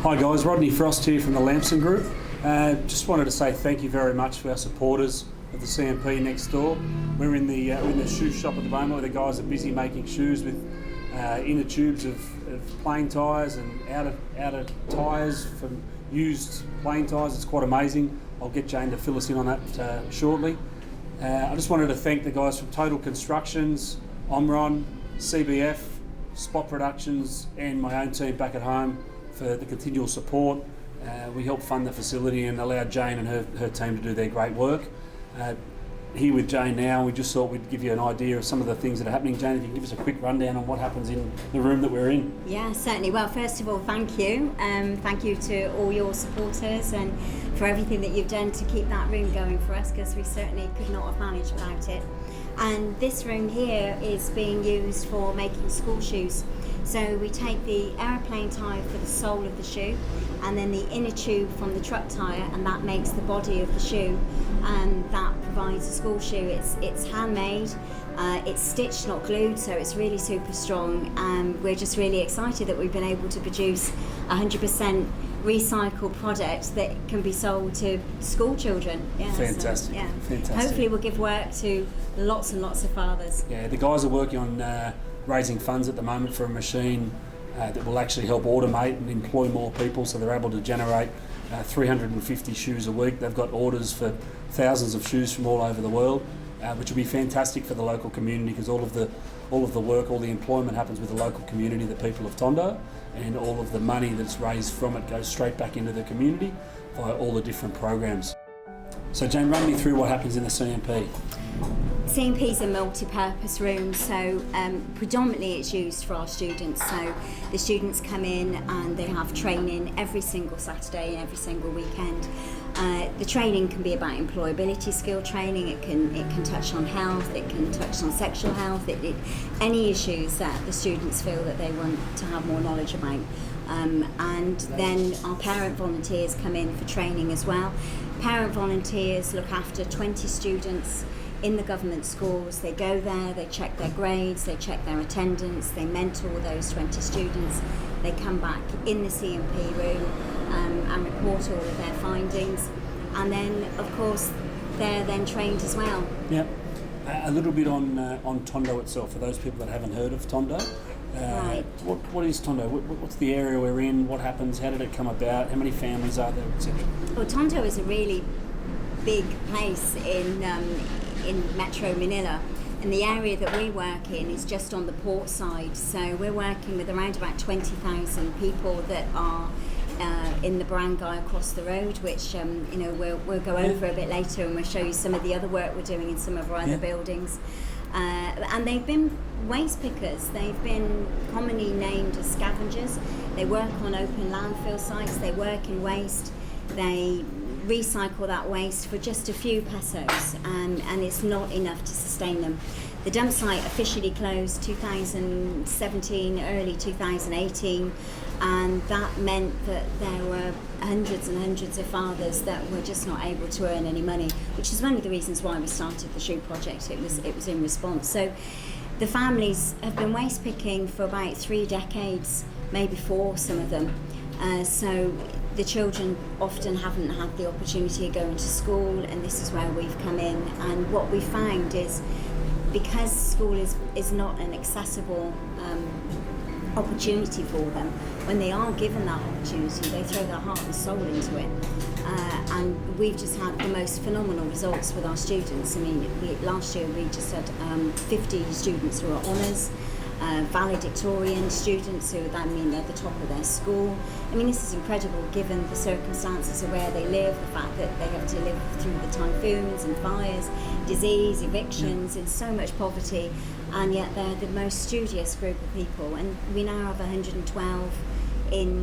Hi guys, Rodney Frost here from the Lamson Group. Just wanted to say thank you very much for our supporters of the CMP next door. We're in the shoe shop at the moment where the guys are busy making shoes with inner tubes of plain tyres and outer tyres from used plain tyres. It's quite amazing. I'll get Jane to fill us in on that shortly. I just wanted to thank the guys from Total Constructions, Omron, CBF, Spot Productions and my own team back at home for the continual support. We helped fund the facility and allowed Jane and her team to do their great work. Here with Jane now, we just thought we'd give you an idea of some of the things that are happening. Jane, if you can give us a quick rundown on what happens in the room that we're in. Yeah, certainly. Well, first of all, thank you. Thank you to all your supporters and for everything that you've done to keep that room going for us, because we certainly could not have managed without it. And this room here is being used for making school shoes. So we take the aeroplane tyre for the sole of the shoe, and then the inner tube from the truck tyre, and that makes the body of the shoe, and that provides a school shoe. It's handmade, it's stitched, not glued, so it's really super strong, and we're just really excited that we've been able to produce 100% recycled product that can be sold to school children. Yeah, fantastic. So, yeah. Fantastic. Hopefully we'll give work to lots and lots of fathers. Yeah, the guys are working on raising funds at the moment for a machine that will actually help automate and employ more people, so they're able to generate 350 shoes a week. They've got orders for thousands of shoes from all over the world, which will be fantastic for the local community, because all of the work, all the employment happens with the local community, the people of Tondo, and all of the money that's raised from it goes straight back into the community via all the different programs. So Jane, run me through what happens in the CMP. CMP is a multi-purpose room, so predominantly it's used for our students. So the students come in and they have training every single Saturday and every single weekend. The training can be about employability skill training. It can touch on health. It can touch on sexual health. Any issues that the students feel that they want to have more knowledge about. And then our parent volunteers come in for training as well. Parent volunteers look after 20 students in the government schools. They go there, they check their grades, they check their attendance, they mentor those 20 students. They come back in the CMP room and report all of their findings. And then, of course, they're then trained as well. Yep. A little bit on Tondo itself, for those people that haven't heard of Tondo. Right. What is Tondo? What's the area we're in? What happens? How did it come about? How many families are there, etc.? Well, Tondo is a really big place in Metro Manila, and the area that we work in is just on the port side. So we're working with around about 20,000 people that are in the barangay across the road, which we'll go over a bit later, and we'll show you some of the other work we're doing in some of our other buildings. And they've been waste pickers. They've been commonly named as scavengers. They work on open landfill sites. They work in waste. They recycle that waste for just a few pesos, and it's not enough to sustain them. The dump site officially closed 2017, early 2018, and that meant that there were hundreds and hundreds of fathers that were just not able to earn any money, which is one of the reasons why we started the shoe project. It was in response. So the families have been waste picking for about 3 decades, maybe 4, some of them. So the children often haven't had the opportunity of going to school, and this is where we've come in. And what we found is, because school is not an accessible opportunity for them, when they are given that opportunity, they throw their heart and soul into it. And we've just had the most phenomenal results with our students. I mean, last year we just had 50 students who are honours, valedictorian students who that mean they're the top of their school. I mean, this is incredible given the circumstances of where they live, the fact that they have to live through the typhoons and fires, disease, evictions, and so much poverty, and yet they're the most studious group of people. And we now have 112 in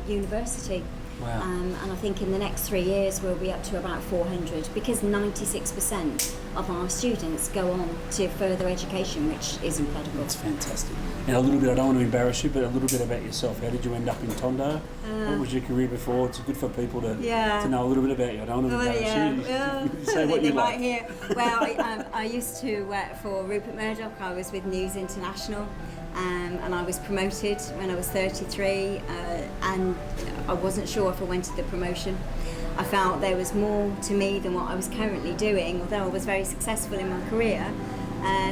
university. Wow. And I think in the next 3 years we'll be up to about 400, because 96% of our students go on to further education, which is incredible. That's fantastic. And a little bit, I don't want to embarrass you, but a little bit about yourself. How did you end up in Tondo? What was your career before? It's good for people to know a little bit about you. I don't want to embarrass you. Say what you like. Hear. Well, I used to work for Rupert Murdoch. I was with News International. And I was promoted when I was 33, and I wasn't sure if I wanted the promotion. I felt there was more to me than what I was currently doing, although I was very successful in my career.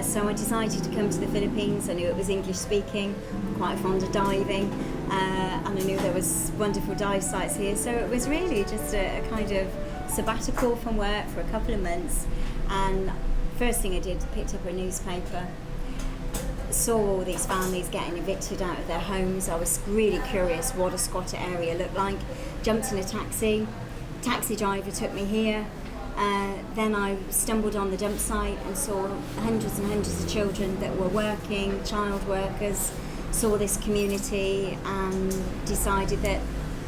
So I decided to come to the Philippines. I knew it was English speaking, I'm quite fond of diving, and I knew there was wonderful dive sites here. So it was really just a kind of sabbatical from work for a couple of months. And first thing I did, picked up a newspaper, saw all these families getting evicted out of their homes. I was really curious what a squatter area looked like. Jumped in a taxi driver took me here. Then I stumbled on the dump site and saw hundreds and hundreds of children that were working, child workers, saw this community and decided that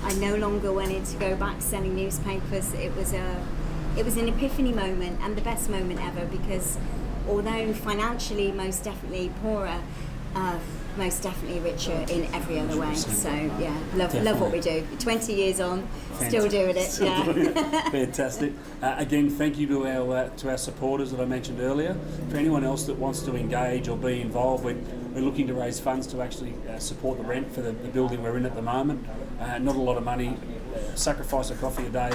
I no longer wanted to go back selling newspapers. It was an epiphany moment, and the best moment ever, because although financially most definitely poorer, most definitely richer in every other way. So yeah, love what we do. 20 years on, still doing it. Yeah. Fantastic. Again, thank you to our supporters that I mentioned earlier. For anyone else that wants to engage or be involved, we're looking to raise funds to actually support the rent for the building we're in at the moment. Not a lot of money. Sacrifice a coffee a day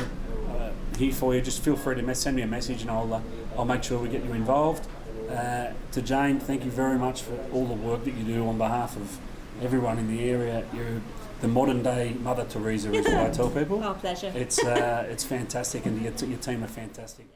here for you. Just feel free to send me a message, and I'll make sure we get you involved. To Jane, thank you very much for all the work that you do on behalf of everyone in the area. You're the modern day Mother Teresa, is what I tell people. Our pleasure. It's fantastic, and your team are fantastic.